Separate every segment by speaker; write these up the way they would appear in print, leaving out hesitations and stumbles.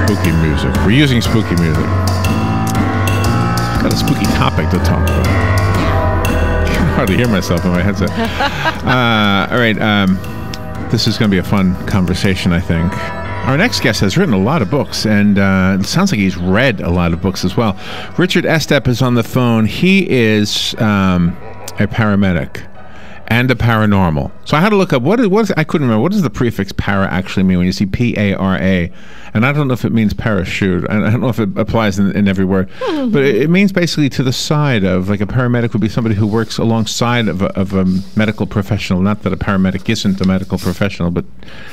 Speaker 1: spooky music. We're using spooky music. Got a spooky topic to talk about. I can hardly hear myself in my headset. All right. This is going to be a fun conversation, I think. Our next guest has written a lot of books, and it sounds like he's read a lot of books as well. Richard Estep is on the phone. He is a paramedic and a paranormal. So I had to look up what is I couldn't remember. What does the prefix para actually mean when you see P-A-R-A? And I don't know if it means parachute. I don't know if it applies in every word. But it means basically to the side of, like a paramedic would be somebody who works alongside of a medical professional. Not that a paramedic isn't a medical professional, but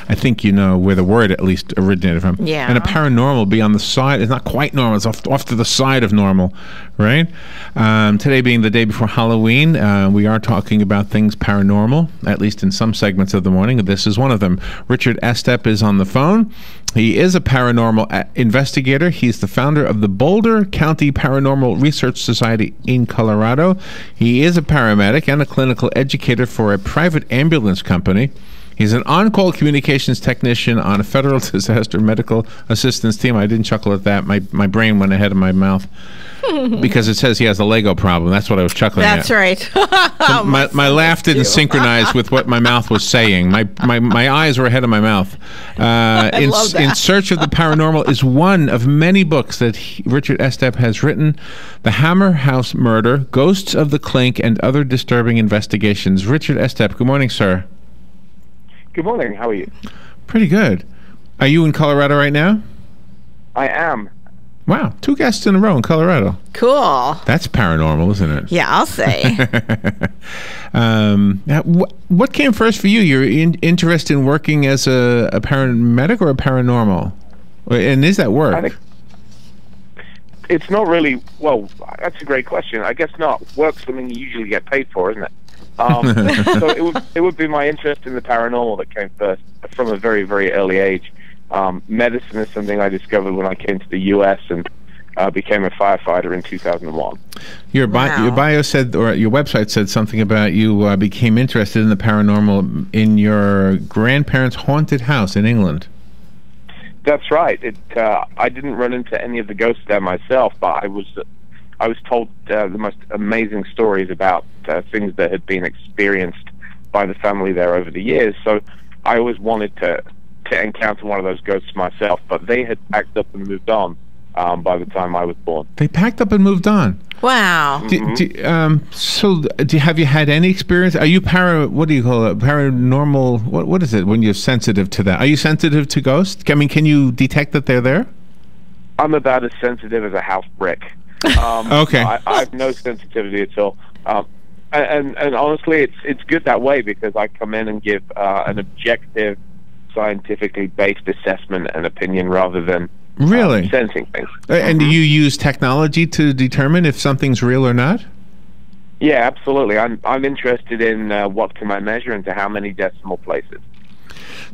Speaker 1: I think you know where the word at least originated from.
Speaker 2: Yeah.
Speaker 1: And a paranormal be on the side. It's not quite normal. It's off to the side of normal, right? Today being the day before Halloween, we are talking about things paranormal, at least in some segments of the morning. This is one of them. Richard Estep is on the phone. He is a paranormal investigator. He's the founder of the Boulder County Paranormal Research Society in Colorado. He is a paramedic and a clinical educator for a private ambulance company. He's an on-call communications technician on a federal disaster medical assistance team. I didn't chuckle at that. My brain went ahead of my mouth because it says he has a Lego problem. That's what I was chuckling at.
Speaker 2: That's right.
Speaker 1: So my laugh didn't synchronize with what my mouth was saying. My eyes were ahead of my mouth. In Search of the Paranormal is one of many books that Richard Estep has written. The Hammer House Murder, Ghosts of the Clink, and Other Disturbing Investigations. Richard Estep, good morning, sir.
Speaker 3: Good morning. How are you?
Speaker 1: Pretty good. Are you in Colorado right now?
Speaker 3: I am.
Speaker 1: Wow, 2 guests in a row in Colorado.
Speaker 2: Cool.
Speaker 1: That's paranormal, isn't it?
Speaker 2: Yeah, I'll say.
Speaker 1: What came first for you? Your interest in working as a paramedic or a paranormal? And is that work?
Speaker 3: I think it's not really, well, that's a great question. I guess not. Work's something you usually get paid for, isn't it? So it would be my interest in the paranormal that came first from a very, very early age. Medicine is something I discovered when I came to the U.S. and became a firefighter in 2001.
Speaker 1: Your bio said, or your website said something about you became interested in the paranormal in your grandparents' haunted house in England.
Speaker 3: That's right. I didn't run into any of the ghosts there myself, but I was told the most amazing stories about things that had been experienced by the family there over the years. So I always wanted to encounter one of those ghosts myself, but they had packed up and moved on by the time I was born.
Speaker 1: They packed up and moved on.
Speaker 2: Wow.
Speaker 1: Have you had any experience? Are you what do you call it? Paranormal? What is it when you're sensitive to that? Are you sensitive to ghosts? I mean, can you detect that they're there?
Speaker 3: I'm about as sensitive as a house brick.
Speaker 1: Okay.
Speaker 3: I have no sensitivity at all. And honestly, it's good that way because I come in and give an objective, scientifically based assessment and opinion rather than
Speaker 1: really
Speaker 3: sensing things.
Speaker 1: And do you use technology to determine if something's real or not?
Speaker 3: Yeah, absolutely. I'm interested in what can I measure and to how many decimal places.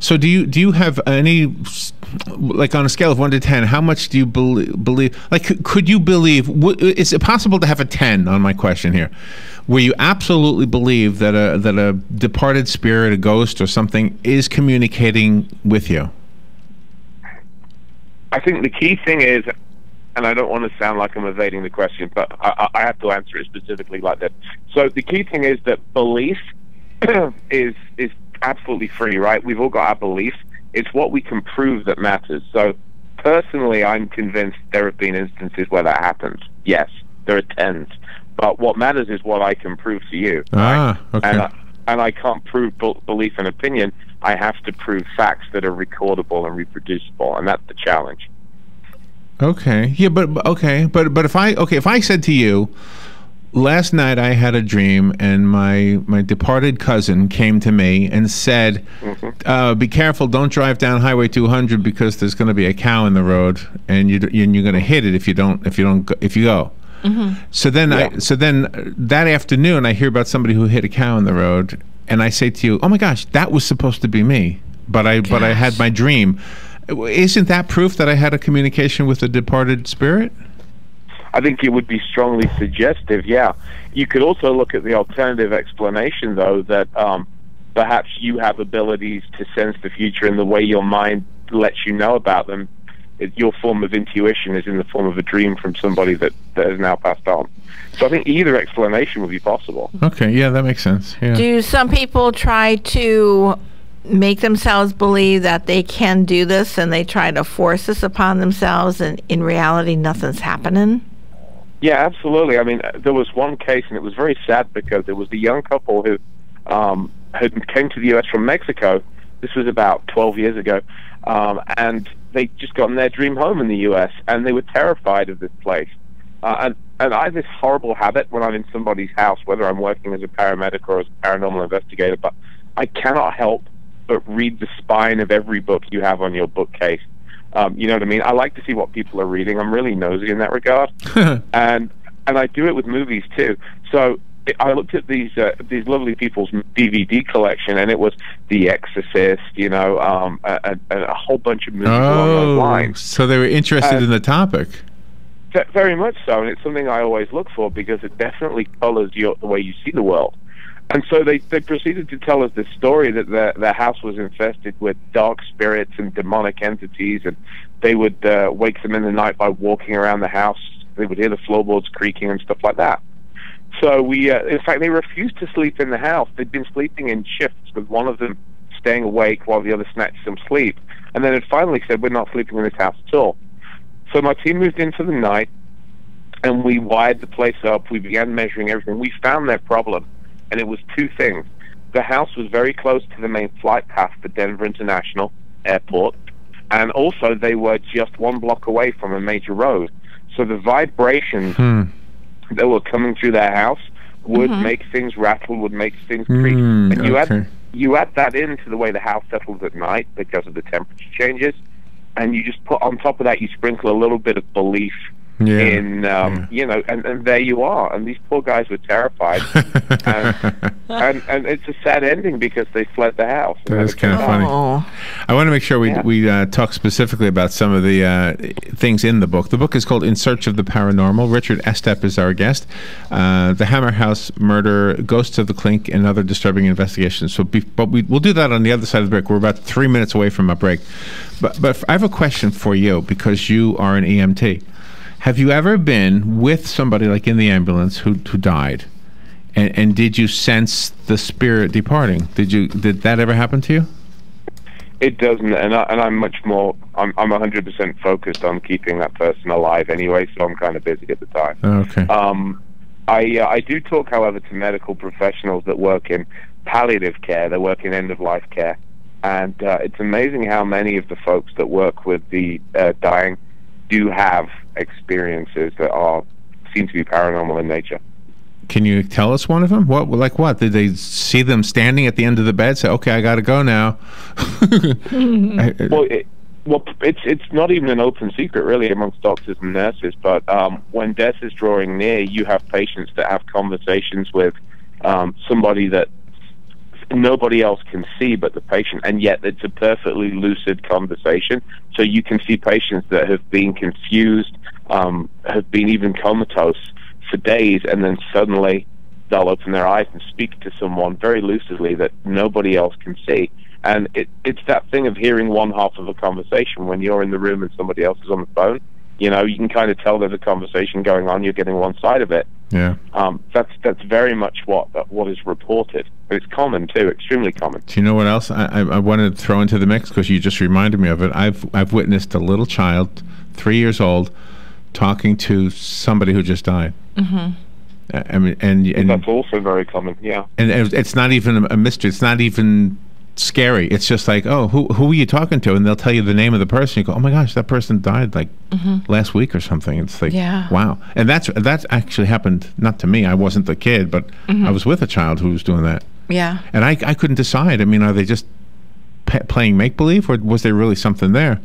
Speaker 1: So do you have any, like on a scale of 1 to 10, how much do you believe, like could you believe, is it possible to have a 10 on my question here, where you absolutely believe that a departed spirit, a ghost or something is communicating with you?
Speaker 3: I think the key thing is, and I don't want to sound like I'm evading the question, but I have to answer it specifically like that. So the key thing is that belief is absolutely free, right? We've all got our beliefs. It's what we can prove that matters. So personally, I'm convinced there have been instances where that happens. Yes, there are tens. But what matters is what I can prove to you. Right?
Speaker 1: Okay.
Speaker 3: And I can't prove belief and opinion. I have to prove facts that are recordable and reproducible, and that's the challenge.
Speaker 1: Okay. Yeah, but if I said to you, last night I had a dream and my departed cousin came to me and said, be careful, don't drive down Highway 200 because there's going to be a cow in the road and you're going to hit it if you go. So then that afternoon I hear about somebody who hit a cow in the road and I say to you, oh my gosh, that was supposed to be me, but I had my dream. Isn't that proof that I had a communication with a departed spirit?
Speaker 3: I think it would be strongly suggestive, yeah. You could also look at the alternative explanation, though, that perhaps you have abilities to sense the future in the way your mind lets you know about them your form of intuition is in the form of a dream from somebody that has now passed on. So I think either explanation would be possible.
Speaker 1: Okay, yeah, that makes sense. Yeah.
Speaker 2: Do some people try to make themselves believe that they can do this, and they try to force this upon themselves, and in reality nothing's happening?
Speaker 3: Yeah, absolutely. I mean, there was one case, and it was very sad because it was the young couple who had came to the U.S. from Mexico. This was about 12 years ago, and they just gotten their dream home in the U.S., and they were terrified of this place. And I have this horrible habit when I'm in somebody's house, whether I'm working as a paramedic or as a paranormal investigator, but I cannot help but read the spine of every book you have on your bookcase. You know what I mean? I like to see what people are reading. I'm really nosy in that regard. and I do it with movies, too. So I looked at these lovely people's DVD collection, and it was The Exorcist, you know, and a whole bunch of movies along those lines.
Speaker 1: So they were interested in the topic.
Speaker 3: Very much so, and it's something I always look for because it definitely colors the way you see the world. And so they proceeded to tell us this story that their house was infested with dark spirits and demonic entities, and they would wake them in the night by walking around the house. They would hear the floorboards creaking and stuff like that. So in fact, they refused to sleep in the house. They'd been sleeping in shifts, with one of them staying awake while the other snatched some sleep. And then it finally said, we're not sleeping in this house at all. So my team moved in for the night, and we wired the place up. We began measuring everything. We found their problem, and it was two things. The house was very close to the main flight path for Denver International Airport, and also they were just 1 block away from a major road. So the vibrations that were coming through their house would make things rattle, would make things creak. And you add that into the way the house settles at night because of the temperature changes, and you just put on top of that, you sprinkle a little bit of belief in, you know, and there you are. And these poor guys were terrified. and it's a sad ending because they fled the house.
Speaker 1: That's kind of funny. I want to make sure we talk specifically about some of the things in the book. The book is called In Search of the Paranormal. Richard Estep is our guest. The Hammer House Murder, Ghosts of the Clink, and Other Disturbing Investigations. But we'll do that on the other side of the break. We're about 3 minutes away from a break. But I have a question for you, because you are an EMT. Have you ever been with somebody, like in the ambulance, who died, and did you sense the spirit departing? Did that ever happen to you?
Speaker 3: It doesn't, and I'm much more. I'm 100% focused on keeping that person alive anyway, so I'm kind of busy at the time.
Speaker 1: Okay.
Speaker 3: I do talk, however, to medical professionals that work in palliative care, that work in end-of-life care, and it's amazing how many of the folks that work with the dying do have experiences that seem to be paranormal in nature.
Speaker 1: Can you tell us one of them? What? Did they see them standing at the end of the bed, say, okay, I got to go now?
Speaker 3: It's not even an open secret, really, amongst doctors and nurses, but when death is drawing near, you have patients that have conversations with somebody that nobody else can see but the patient, and yet it's a perfectly lucid conversation. So you can see patients that have been confused, have been even comatose for days, and then suddenly they'll open their eyes and speak to someone very lucidly that nobody else can see. And it's that thing of hearing one half of a conversation when you're in the room and somebody else is on the phone. You know, you can kind of tell there's a conversation going on. You're getting one side of it.
Speaker 1: Yeah.
Speaker 3: That's very much what is reported. It's common too, extremely common.
Speaker 1: Do you know what else I wanted to throw into the mix, because you just reminded me of it? I've witnessed a little child, 3 years old, talking to somebody who just died. I mean, and
Speaker 3: that's also very common. Yeah.
Speaker 1: And it's not even a mystery. It's not even scary. It's just like, oh, who are you talking to? And they'll tell you the name of the person. You go, oh my gosh, that person died like last week or something. It's like, wow. And that's actually happened, not to me. I wasn't the kid, but I was with a child who was doing that.
Speaker 2: Yeah.
Speaker 1: And I couldn't decide. I mean, are they just playing make-believe, or was there really something there?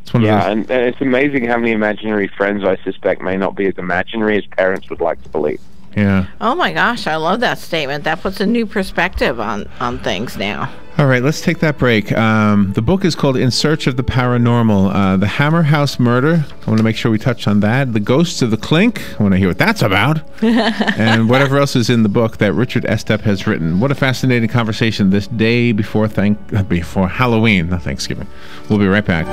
Speaker 1: It's one of those.
Speaker 3: And it's amazing how many imaginary friends I suspect may not be as imaginary as parents would like to believe.
Speaker 1: Yeah.
Speaker 2: Oh my gosh, I love that statement. That puts a new perspective on things now.
Speaker 1: All right, let's take that break. The book is called In Search of the Paranormal. The Hammer House Murder. I want to make sure we touch on that. The Ghosts of the Clink. I want to hear what that's about. And whatever else is in the book that Richard Estep has written. What a fascinating conversation this day before Halloween, not Thanksgiving. We'll be right back.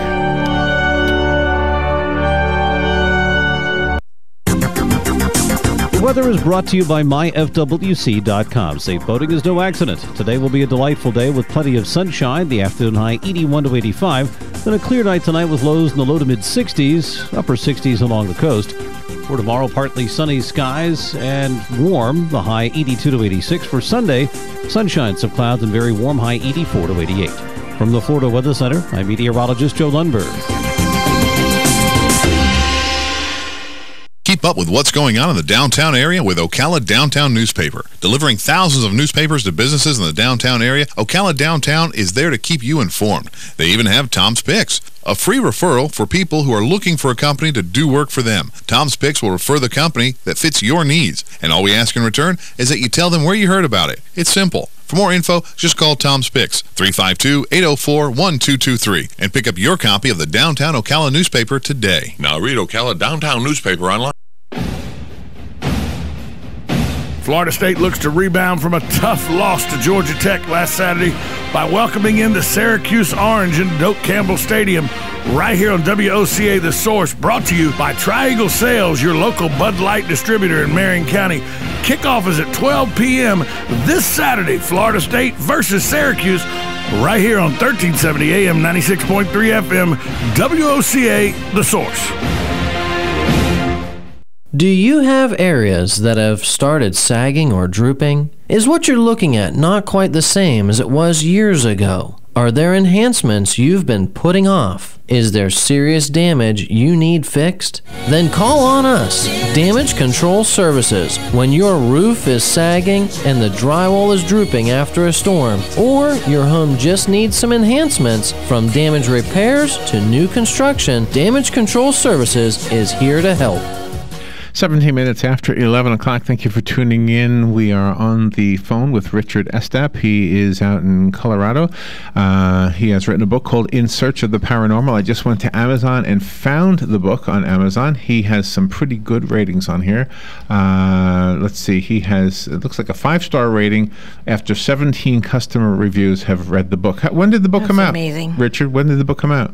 Speaker 4: The weather is brought to you by myfwc.com. Safe boating is no accident. Today will be a delightful day with plenty of sunshine. The afternoon high 81 to 85. Then a clear night tonight with lows in the low to mid 60s, upper 60s along the coast. For tomorrow, partly sunny skies and warm. The high 82 to 86. For Sunday, sunshine, some clouds, and very warm, high 84 to 88. From the Florida Weather Center, I'm meteorologist Joe Lundberg.
Speaker 5: Keep up with what's going on in the downtown area with Ocala Downtown Newspaper. Delivering thousands of newspapers to businesses in the downtown area, Ocala Downtown is there to keep you informed. They even have Tom's Picks, a free referral for people who are looking for a company to do work for them. Tom's Picks will refer the company that fits your needs, and all we ask in return is that you tell them where you heard about it. It's simple. For more info, just call Tom's Picks, 352-804-1223, and pick up your copy of the Downtown Ocala newspaper today.
Speaker 6: Now read Ocala Downtown newspaper online.
Speaker 7: Florida State looks to rebound from a tough loss to Georgia Tech last Saturday by welcoming in the Syracuse Orange in Doak Campbell Stadium right here on WOCA The Source, brought to you by Tri-Eagle Sales, your local Bud Light distributor in Marion County. Kickoff is at 12 p.m. this Saturday, Florida State versus Syracuse, right here on 1370 AM, 96.3 FM, WOCA The Source.
Speaker 8: Do you have areas that have started sagging or drooping? Is what you're looking at not quite the same as it was years ago? Are there enhancements you've been putting off? Is there serious damage you need fixed? Then call on us, Damage Control Services. When your roof is sagging and the drywall is drooping after a storm, or your home just needs some enhancements, from damage repairs to new construction, Damage Control Services is here to help.
Speaker 1: 17 minutes after 11 o'clock. Thank you for tuning in. We are on the phone with Richard Estep. He is out in Colorado. He has written a book called In Search of the Paranormal. I just went to Amazon and found the book on Amazon. He has some pretty good ratings on here. Let's see. He has, it looks like a 5-star rating after 17 customer reviews have read the book. When did the book come out?
Speaker 2: Amazing.
Speaker 1: Richard, when did the book come out?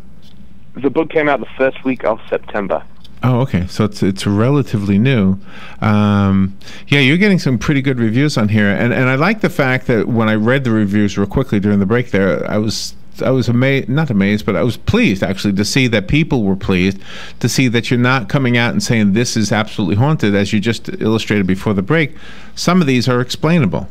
Speaker 3: The book came out the first week of September.
Speaker 1: Oh, okay. So it's relatively new. Yeah, you're getting some pretty good reviews on here, and I like the fact that when I read the reviews real quickly during the break there, I was amazed, not amazed, but I was pleased actually to see that people were pleased to see that you're not coming out and saying this is absolutely haunted, as you just illustrated before the break. Some of these are explainable.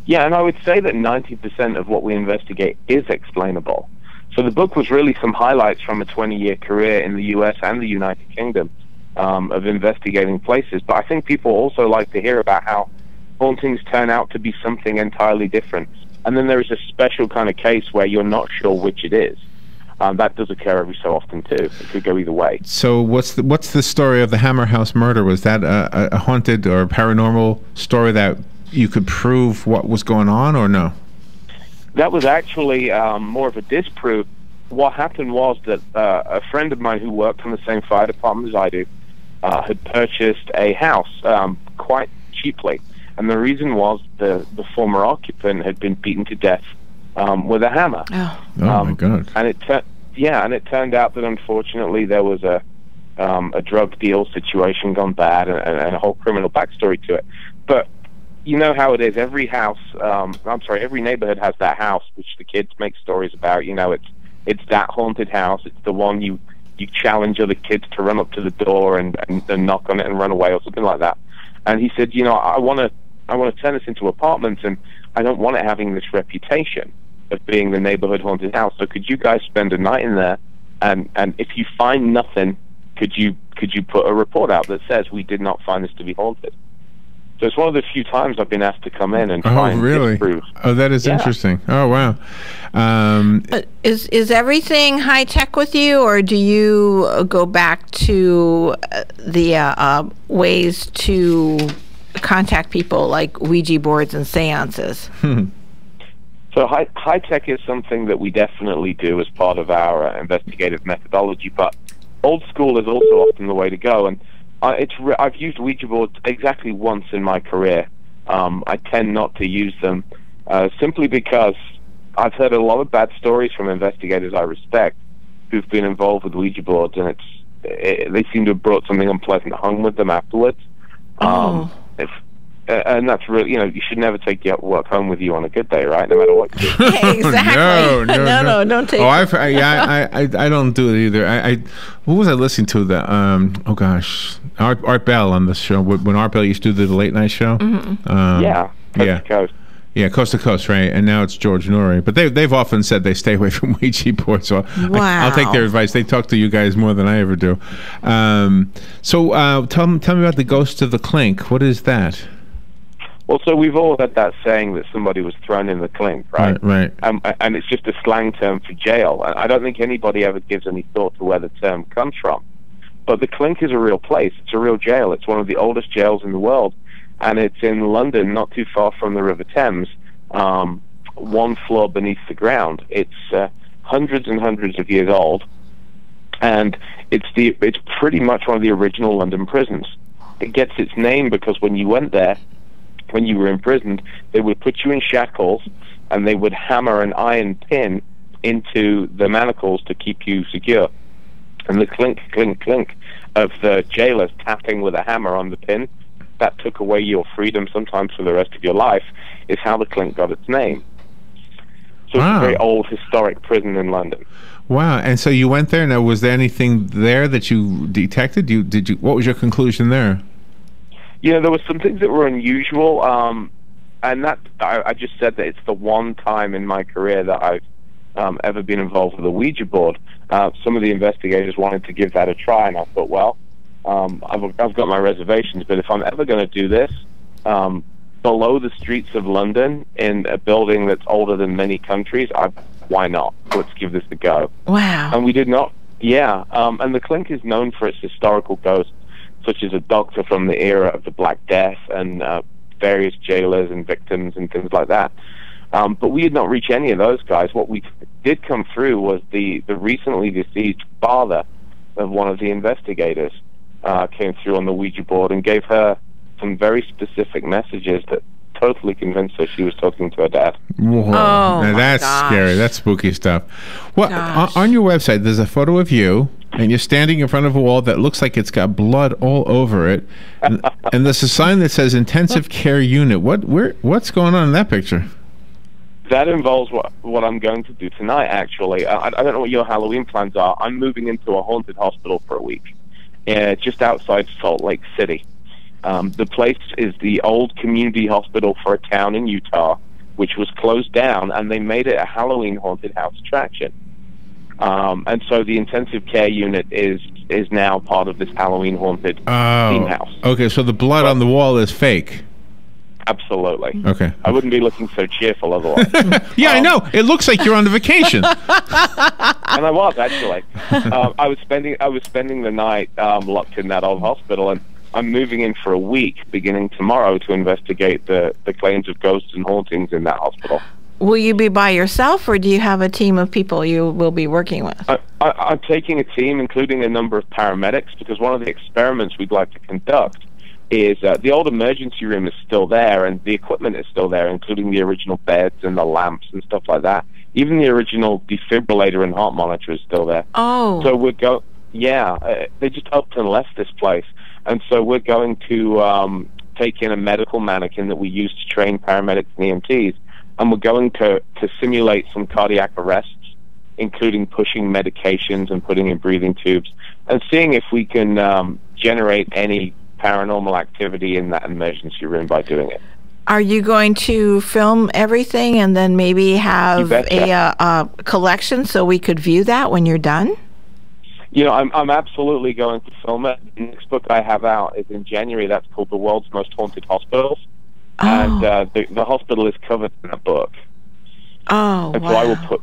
Speaker 3: Yeah, and I would say that 90% of what we investigate is explainable. So the book was really some highlights from a 20-year career in the U.S. and the United Kingdom of investigating places. But I think people also like to hear about how hauntings turn out to be something entirely different. And then there is a special kind of case where you're not sure which it is. That does occur every so often, too. It could go either way.
Speaker 1: So what's the story of the Hammer House murder? Was that a haunted or paranormal story that you could prove what was going on, or no?
Speaker 3: That was actually more of a disproof. What happened was that a friend of mine who worked in the same fire department as I do had purchased a house quite cheaply. And the reason was the former occupant had been beaten to death with a hammer.
Speaker 2: Oh,
Speaker 1: my God.
Speaker 3: And it turned out that unfortunately there was a drug deal situation gone bad and a whole criminal backstory to it. But you know how it is. Every every neighborhood has that house which the kids make stories about. You know, it's that haunted house. It's the one you challenge other kids to run up to the door and knock on it and run away or something like that. And he said, you know, I want to turn this into apartments, and I don't want it having this reputation of being the neighborhood haunted house. So could you guys spend a night in there, and if you find nothing, could you put a report out that says we did not find this to be haunted? So it's one of the few times I've been asked to come in and try and disprove.
Speaker 1: Oh, that is interesting. Oh, wow.
Speaker 2: Is everything high tech with you, or do you go back to the ways to contact people like Ouija boards and seances?
Speaker 3: So high tech is something that we definitely do as part of our investigative methodology, but old school is also often the way to go. And I've used Ouija boards exactly once in my career. I tend not to use them simply because I've heard a lot of bad stories from investigators I respect who've been involved with Ouija boards, and they seem to have brought something unpleasant home with them afterwards. And that's really, you should never take your work home with you on a good day, right? No matter what you do.
Speaker 2: Exactly. No, don't take it.
Speaker 1: I don't do it either. What was I listening to? Oh gosh, Art Bell on the show, when Art Bell used to do the late night show.
Speaker 3: Coast to coast.
Speaker 1: Yeah, coast to coast, right? And now it's George Norrie. But they've often said they stay away from Ouija boards, so I'll take their advice. They talk to you guys more than I ever do. So tell me about the ghost of the Clink. What is that?
Speaker 3: Well, so we've all heard that saying that somebody was thrown in the clink, right?
Speaker 1: Right.
Speaker 3: And it's just a slang term for jail. I don't think anybody ever gives any thought to where the term comes from. But the clink is a real place. It's a real jail. It's one of the oldest jails in the world. And it's in London, not too far from the River Thames, one floor beneath the ground. It's hundreds and hundreds of years old. And it's pretty much one of the original London prisons. It gets its name because when you went there, when you were imprisoned, they would put you in shackles and they would hammer an iron pin into the manacles to keep you secure. And the clink, clink, clink of the jailers tapping with a hammer on the pin, that took away your freedom sometimes for the rest of your life, is how the clink got its name. So it's a very old historic prison in London.
Speaker 1: Wow. And so you went there. Now, was there anything there that you detected? What was your conclusion there?
Speaker 3: There were some things that were unusual, and that I just said that it's the one time in my career that I've ever been involved with a Ouija board. Some of the investigators wanted to give that a try, and I thought, well, I've got my reservations, but if I'm ever going to do this below the streets of London in a building that's older than many countries, why not? Let's give this a go.
Speaker 2: Wow.
Speaker 3: And we did not. Yeah, and the Clink is known for its historical ghosts, such as a doctor from the era of the Black Death and various jailers and victims and things like that. But we did not reach any of those guys. What we did come through was the recently deceased father of one of the investigators came through on the Ouija board and gave her some very specific messages that totally convinced her she was talking to her dad.
Speaker 1: Whoa.
Speaker 2: Oh,
Speaker 1: now that's scary. That's spooky stuff. Well, on your website, there's a photo of you, and you're standing in front of a wall that looks like it's got blood all over it, and there's a sign that says intensive care unit. What's going on in that picture?
Speaker 3: That involves what I'm going to do tonight, actually. I don't know what your Halloween plans are. I'm moving into a haunted hospital for a week, just outside Salt Lake City. The place is the old community hospital for a town in Utah, which was closed down, and they made it a Halloween haunted house attraction. And so the intensive care unit is now part of this Halloween haunted theme house.
Speaker 1: Okay, so the blood on the wall is fake.
Speaker 3: Absolutely.
Speaker 1: Okay.
Speaker 3: I wouldn't be looking so cheerful otherwise.
Speaker 1: Yeah, I know. It looks like you're on vacation.
Speaker 3: And I was actually. I was spending the night locked in that old hospital, and I'm moving in for a week, beginning tomorrow, to investigate the claims of ghosts and hauntings in that hospital.
Speaker 2: Will you be by yourself, or do you have a team of people you will be working with?
Speaker 3: I'm taking a team, including a number of paramedics, because one of the experiments we'd like to conduct is the old emergency room is still there, and the equipment is still there, including the original beds and the lamps and stuff like that. Even the original defibrillator and heart monitor is still there.
Speaker 2: Oh.
Speaker 3: So they just upped and left this place. And so we're going to take in a medical mannequin that we use to train paramedics and EMTs, and we're going to simulate some cardiac arrests, including pushing medications and putting in breathing tubes, and seeing if we can generate any paranormal activity in that emergency room by doing it.
Speaker 2: Are you going to film everything and then maybe have a collection so we could view that when you're done?
Speaker 3: You know, I'm absolutely going to film it. The next book I have out is in January. That's called The World's Most Haunted Hospitals. And the hospital is covered in a book.
Speaker 2: Oh,
Speaker 3: and
Speaker 2: wow.
Speaker 3: so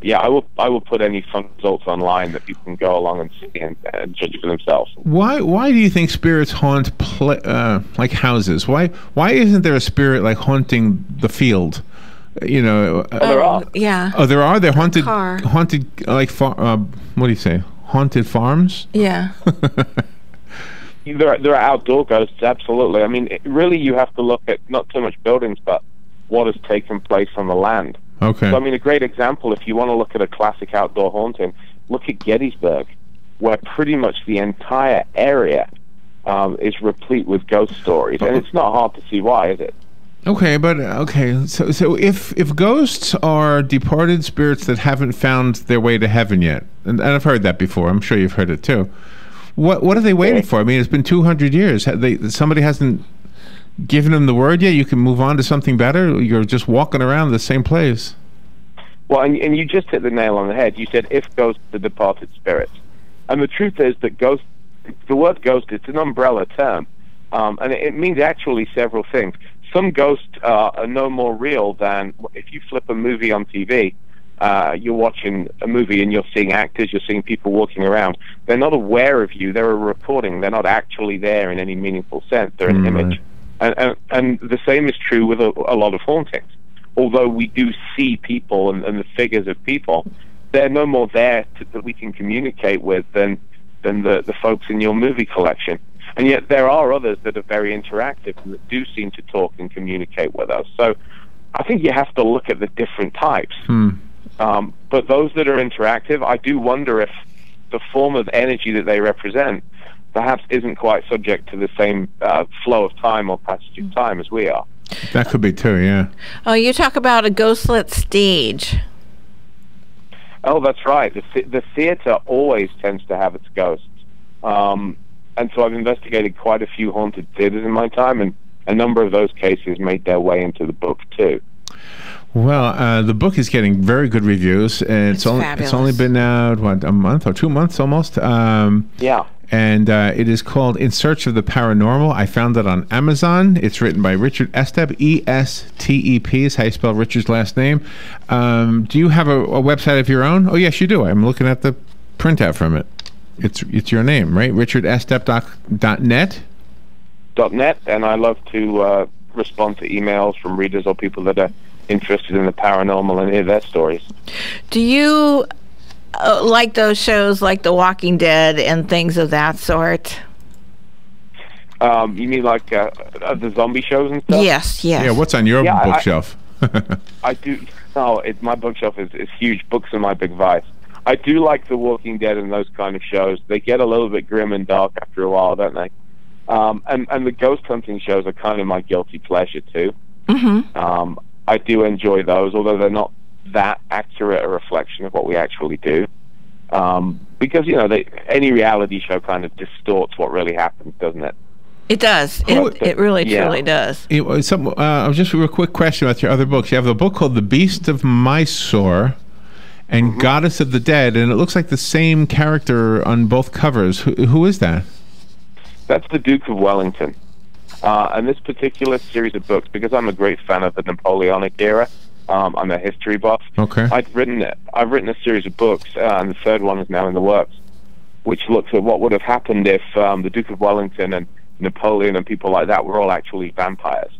Speaker 3: I will put any fun results online that people can go along and see and judge for themselves.
Speaker 1: Why do you think spirits haunt like houses? Why isn't there a spirit like haunting the field? You know,
Speaker 3: there are.
Speaker 2: Yeah.
Speaker 1: Oh, there are. They're haunted.
Speaker 2: Car.
Speaker 1: Haunted like what do you say? Haunted farms?
Speaker 2: Yeah.
Speaker 3: There are outdoor ghosts, absolutely. I mean, really, you have to look at not so much buildings, but what has taken place on the land.
Speaker 1: Okay.
Speaker 3: So, I mean, a great example, if you want to look at a classic outdoor haunting, look at Gettysburg, where pretty much the entire area is replete with ghost stories. And it's not hard to see why, is it?
Speaker 1: Okay, but so if ghosts are departed spirits that haven't found their way to heaven yet, and I've heard that before, I'm sure you've heard it too. What are they waiting for? I mean, it's been 200 years. Somebody hasn't given them the word yet. You can move on to something better. You're just walking around the same place.
Speaker 3: Well, and you just hit the nail on the head. You said if ghosts are departed spirits, and the truth is that the word ghost, it's an umbrella term, and it means actually several things. Some ghosts are no more real than if you flip a movie on TV. You're watching a movie and you're seeing actors, you're seeing people walking around. They're not aware of you. They're a recording. They're not actually there in any meaningful sense. They're an image. And the same is true with a lot of hauntings. Although we do see people and the figures of people, they're no more there that we can communicate with than the folks in your movie collection. And yet there are others that are very interactive and that do seem to talk and communicate with us. So I think you have to look at the different types. But those that are interactive, I do wonder if the form of energy that they represent perhaps isn't quite subject to the same flow of time or passage of time as we are.
Speaker 1: That could be too, yeah.
Speaker 2: Oh, you talk about a ghostlit stage.
Speaker 3: Oh, that's right. The theater always tends to have its ghosts. And so I've investigated quite a few haunted theaters in my time, and a number of those cases made their way into the book too.
Speaker 1: Well, the book is getting very good reviews. It's only been out, a month or 2 months almost?
Speaker 3: Yeah.
Speaker 1: And it is called In Search of the Paranormal. I found it on Amazon. It's written by Richard Estep, E-S-T-E-P is how you spell Richard's last name. Do you have a website of your own? Oh, yes, you do. I'm looking at the printout from it. It's your name, right? RichardEstep.net?
Speaker 3: .net, and I love to respond to emails from readers or people that are interested in the paranormal and hear their stories. Do
Speaker 2: you like those shows like The Walking Dead and things of that sort?
Speaker 3: You mean like the zombie shows and stuff?
Speaker 2: Yes.
Speaker 1: Yeah, what's on your bookshelf?
Speaker 3: I do. No, my bookshelf is huge. Books are my big vice. I do like The Walking Dead and those kind of shows. They get a little bit grim and dark after a while, don't they? And the ghost hunting shows are kind of my guilty pleasure too. I do enjoy those, although they're not that accurate a reflection of what we actually do. Because, any reality show kind of distorts what really happens, doesn't it?
Speaker 2: It does. It really, truly does.
Speaker 1: Just a real quick question about your other books. You have a book called The Beast of Mysore and Goddess of the Dead, and it looks like the same character on both covers. Who is that?
Speaker 3: That's the Duke of Wellington. And this particular series of books, because I'm a great fan of the Napoleonic era, I'm a history buff.
Speaker 1: Okay.
Speaker 3: I've written a series of books, and the third one is now in the works, which looks at what would have happened if the Duke of Wellington and Napoleon and people like that were all actually vampires.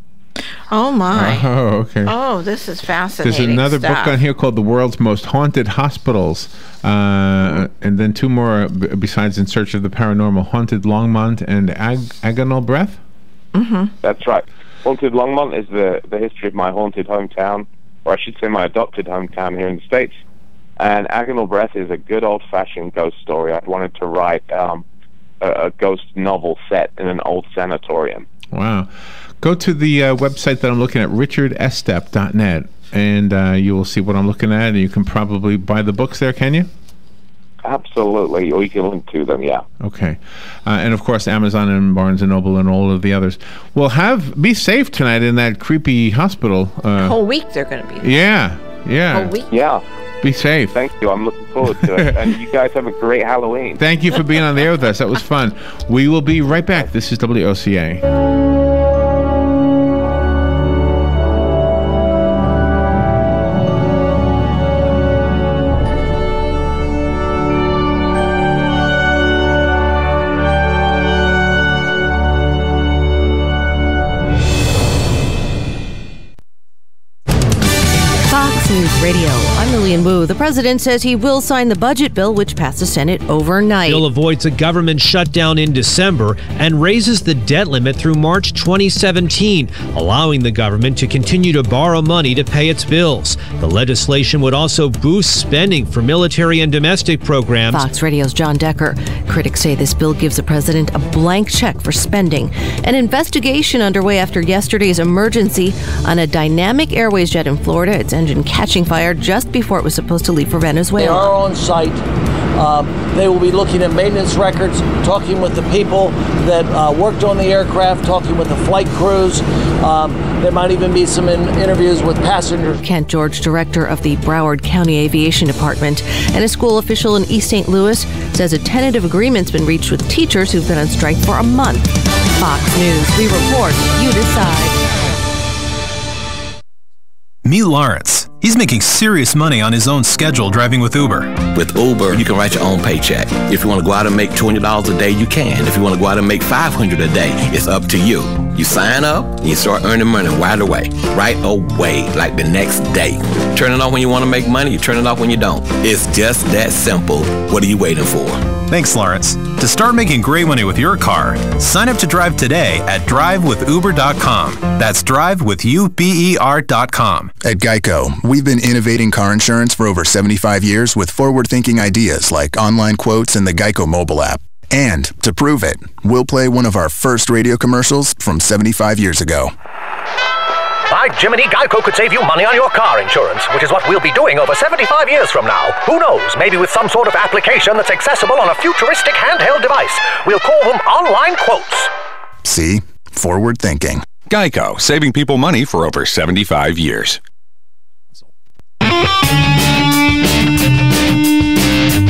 Speaker 2: Oh my!
Speaker 1: Oh, okay.
Speaker 2: Oh, this is fascinating.
Speaker 1: There's another
Speaker 2: stuff.
Speaker 1: book on here called The World's Most Haunted Hospitals, and then two more besides In Search of the Paranormal: Haunted Longmont and Agonal Breath.
Speaker 3: That's right. Haunted Longmont is the history of my haunted hometown, or I should say my adopted hometown here in the States. And Agonal Breath is a good old-fashioned ghost story. I wanted to write a ghost novel set in an old sanatorium.
Speaker 1: Wow. Go to the website that I'm looking at, richardestep.net, and you will see what I'm looking at, and you can probably buy the books there, can you?
Speaker 3: Absolutely, or you can link to them, yeah.
Speaker 1: Okay. And, of course, Amazon and Barnes & Noble and all of the others. Well, be safe tonight in that creepy hospital.
Speaker 2: Whole week they're going to be there.
Speaker 1: Yeah.
Speaker 2: Whole week?
Speaker 3: Yeah.
Speaker 1: Be safe.
Speaker 3: Thank you. I'm looking forward to it. And you guys have a great Halloween.
Speaker 1: Thank you for being on the air with us. That was fun. We will be right back. This is WOCA.
Speaker 9: News Radio. I'm Lillian Wu. The president says he will sign the budget bill, which passed the Senate overnight.
Speaker 10: Bill avoids a government shutdown in December and raises the debt limit through March 2017, allowing the government to continue to borrow money to pay its bills. The legislation would also boost spending for military and domestic programs.
Speaker 9: Fox Radio's John Decker. Critics say this bill gives the president a blank check for spending. An investigation underway after yesterday's emergency on a dynamic airways jet in Florida. Its engine catching fire just before it was supposed to leave for Venezuela.
Speaker 11: They are on site. They will be looking at maintenance records, talking with the people that worked on the aircraft, talking with the flight crews. There might even be some interviews with passengers.
Speaker 9: Kent George, director of the Broward County Aviation Department, and a school official in East St. Louis, says a tentative agreement's been reached with teachers who've been on strike for a month. Fox News, we report, you decide.
Speaker 12: Meet Lawrence. He's making serious money on his own schedule driving with Uber.
Speaker 13: With Uber, you can write your own paycheck. If you want to go out and make $20 a day, you can. If you want to go out and make $500 a day, it's up to you. You sign up and you start earning money right away. Right away, like the next day. Turn it off when you want to make money, you turn it off when you don't. It's just that simple. What are you waiting for?
Speaker 12: Thanks, Lawrence. To start making great money with your car, sign up to drive today at drivewithuber.com. That's drivewithuber.com.
Speaker 14: At Geico, we've been innovating car insurance for over 75 years with forward-thinking ideas like online quotes and the Geico mobile app. And to prove it, we'll play one of our first radio commercials from 75 years ago.
Speaker 15: By Jiminy, Geico could save you money on your car insurance, which is what we'll be doing over 75 years from now. Who knows, maybe with some sort of application that's accessible on a futuristic handheld device. We'll call them online quotes.
Speaker 14: See? Forward thinking.
Speaker 16: Geico, saving people money for over 75 years.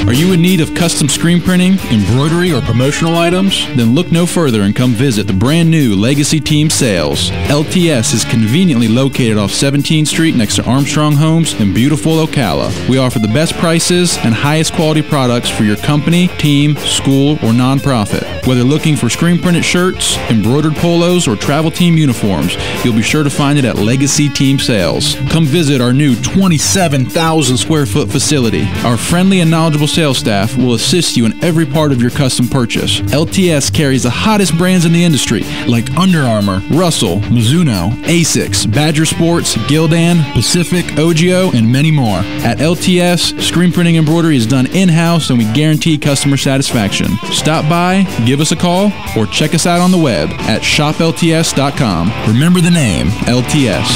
Speaker 17: Are you in need of custom screen printing, embroidery, or promotional items? Then look no further and come visit the brand new Legacy Team Sales. LTS is conveniently located off 17th Street next to Armstrong Homes in beautiful Ocala. We offer the best prices and highest quality products for your company, team, school, or nonprofit. Whether looking for screen printed shirts, embroidered polos, or travel team uniforms, you'll be sure to find it at Legacy Team Sales. Come visit our new 27,000 square foot facility. Our friendly and knowledgeable sales staff will assist you in every part of your custom purchase. LTS carries the hottest brands in the industry like Under Armour, Russell, Mizuno, Asics, Badger Sports, Gildan, Pacific, Ogio, and many more. At LTS, screen printing embroidery is done in-house and we guarantee customer satisfaction. Stop by, give us a call, or check us out on the web at shoplts.com. Remember the name, LTS.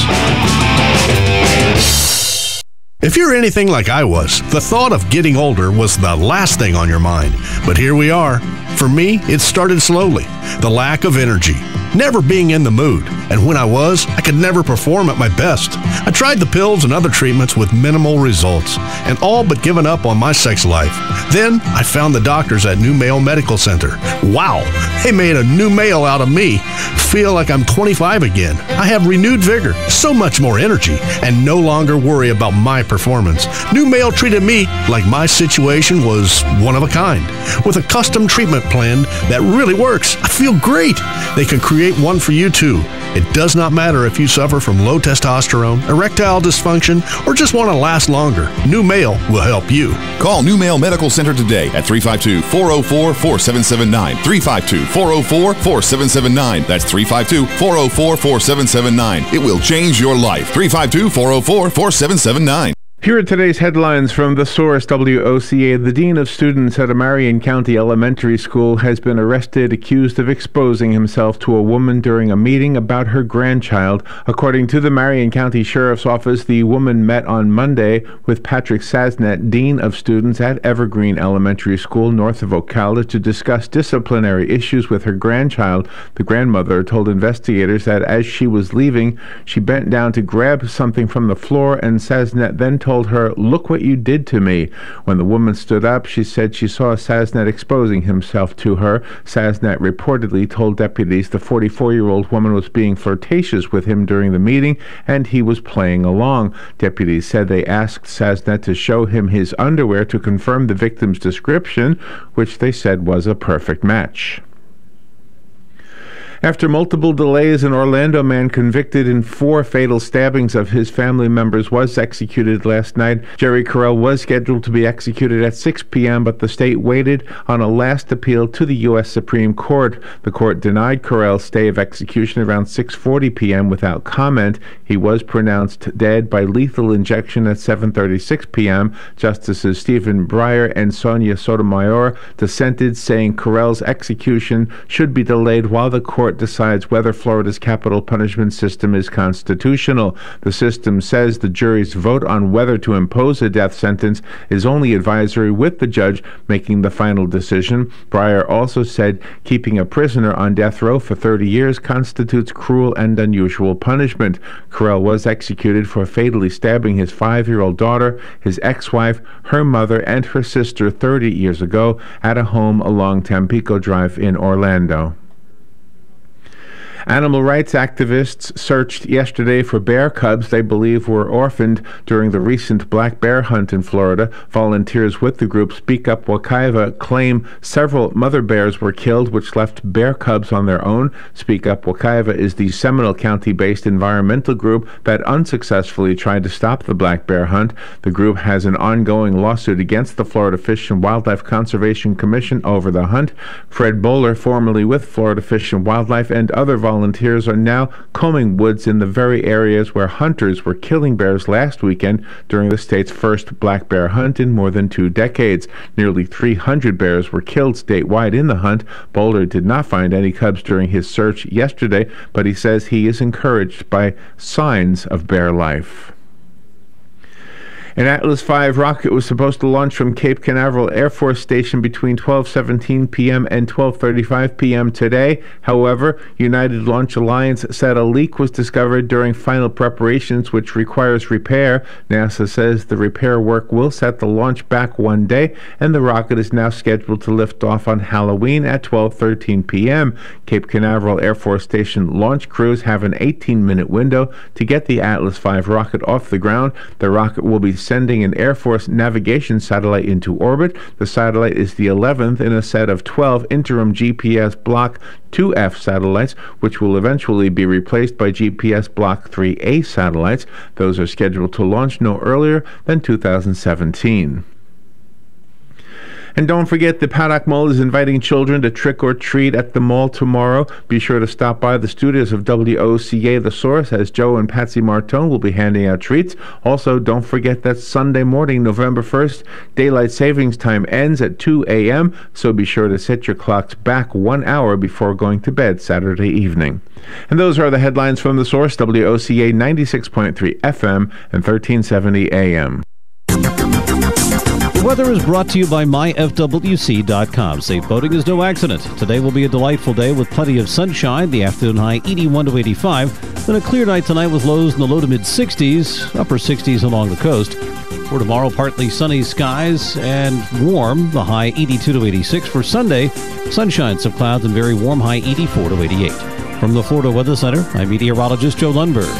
Speaker 18: If you're anything like I was, the thought of getting older was the last thing on your mind. But here we are. For me, it started slowly. The lack of energy, never being in the mood, and when I was, I could never perform at my best. I tried the pills and other treatments with minimal results, and all but given up on my sex life. Then, I found the doctors at New Male Medical Center. Wow, they made a new male out of me. Feel like I'm 25 again. I have renewed vigor, so much more energy, and no longer worry about my performance. New Male treated me like my situation was one of a kind, with a custom treatment plan that really works. I feel great. They can create one for you too. It does not matter if you suffer from low testosterone, erectile dysfunction, or just want to last longer. New Male will help you.
Speaker 5: Call New Male Medical Center today at 352-404-4779. 352-404-4779. That's 352-404-4779. It will change your life. 352-404-4779.
Speaker 1: Here are today's headlines from The Source, WOCA. The dean of students at a Marion County elementary school has been arrested, accused of exposing himself to a woman during a meeting about her grandchild. According to the Marion County Sheriff's Office, the woman met on Monday with Patrick Sasnet, dean of students at Evergreen Elementary School north of Ocala, to discuss disciplinary issues with her grandchild. The grandmother told investigators that as she was leaving, she bent down to grab something from the floor, and Sasnet then told told her, "Look what you did to me." When the woman stood up, she said she saw Sasnet exposing himself to her. Sasnet reportedly told deputies the 44-year-old woman was being flirtatious with him during the meeting and he was playing along. Deputies said they asked Sasnet to show him his underwear to confirm the victim's description, which they said was a perfect match. After multiple delays, an Orlando man convicted in 4 fatal stabbings of his family members was executed last night. Jerry Carell was scheduled to be executed at 6 p.m., but the state waited on a last appeal to the U.S. Supreme Court. The court denied Carell's stay of execution around 6:40 p.m. without comment. He was pronounced dead by lethal injection at 7:36 p.m. Justices Stephen Breyer and Sonia Sotomayor dissented, saying Carell's execution should be delayed while the court decides whether Florida's capital punishment system is constitutional. The system says the jury's vote on whether to impose a death sentence is only advisory, with the judge making the final decision. Breyer also said keeping a prisoner on death row for 30 years constitutes cruel and unusual punishment. Carell was executed for fatally stabbing his 5-year-old daughter, his ex-wife, her mother, and her sister 30 years ago at a home along Tampico Drive in Orlando. Animal rights activists searched yesterday for bear cubs they believe were orphaned during the recent black bear hunt in Florida. Volunteers with the group Speak Up Wakaiva claim several mother bears were killed, which left bear cubs on their own. Speak Up Wakaiva is the Seminole County-based environmental group that unsuccessfully tried to stop the black bear hunt. The group has an ongoing lawsuit against the Florida Fish and Wildlife Conservation Commission over the hunt. Fred Bowler, formerly with Florida Fish and Wildlife, and other volunteers are now combing woods in the very areas where hunters were killing bears last weekend during the state's first black bear hunt in more than 2 decades. Nearly 300 bears were killed statewide in the hunt. Bowler did not find any cubs during his search yesterday, but he says he is encouraged by signs of bear life. An Atlas V rocket was supposed to launch from Cape Canaveral Air Force Station between 12:17 p.m. and 12:35 p.m. today. However, United Launch Alliance said a leak was discovered during final preparations, which requires repair. NASA says the repair work will set the launch back 1 day, and the rocket is now scheduled to lift off on Halloween at 12:13 p.m. Cape Canaveral Air Force Station launch crews have an 18-minute window to get the Atlas V rocket off the ground. The rocket will be sending an Air Force navigation satellite into orbit. The satellite is the 11th in a set of 12 interim GPS Block 2F satellites, which will eventually be replaced by GPS Block 3A satellites. Those are scheduled to launch no earlier than 2017. And don't forget, the Paddock Mall is inviting children to trick or treat at the mall tomorrow. Be sure to stop by the studios of WOCA The Source, as Joe and Patsy Martone will be handing out treats. Also, don't forget that Sunday morning, November 1st, daylight savings time ends at 2 a.m., so be sure to set your clocks back 1 hour before going to bed Saturday evening. And those are the headlines from The Source, WOCA 96.3 FM and 1370 AM.
Speaker 4: The weather is brought to you by myfwc.com. Safe boating is no accident. Today will be a delightful day with plenty of sunshine. The afternoon high 81 to 85. Then a clear night tonight with lows in the low to mid 60s, upper 60s along the coast. For tomorrow, partly sunny skies and warm. The high 82 to 86. For Sunday, sunshine, some clouds, and very warm, high 84 to 88. From the Florida Weather Center, I'm meteorologist Joe Lundberg.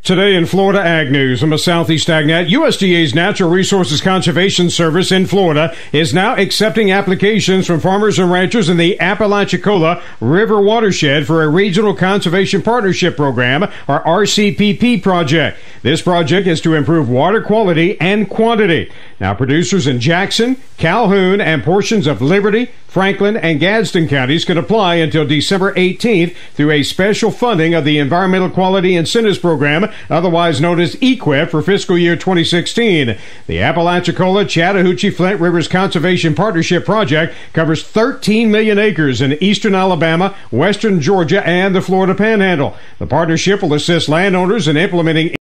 Speaker 19: Today in Florida Ag News, I'm a Southeast AgNet. USDA's Natural Resources Conservation Service in Florida is now accepting applications from farmers and ranchers in the Apalachicola River watershed for a Regional Conservation Partnership Program, or RCPP project. This project is to improve water quality and quantity. Now, producers in Jackson, Calhoun, and portions of Liberty, Franklin, and Gadsden counties can apply until December 18th through a special funding of the Environmental Quality Incentives Program, otherwise known as EQIP, for fiscal year 2016. The Apalachicola Chattahoochee Flint Rivers Conservation Partnership Project covers 13 million acres in eastern Alabama, western Georgia, and the Florida Panhandle. The partnership will assist landowners in implementing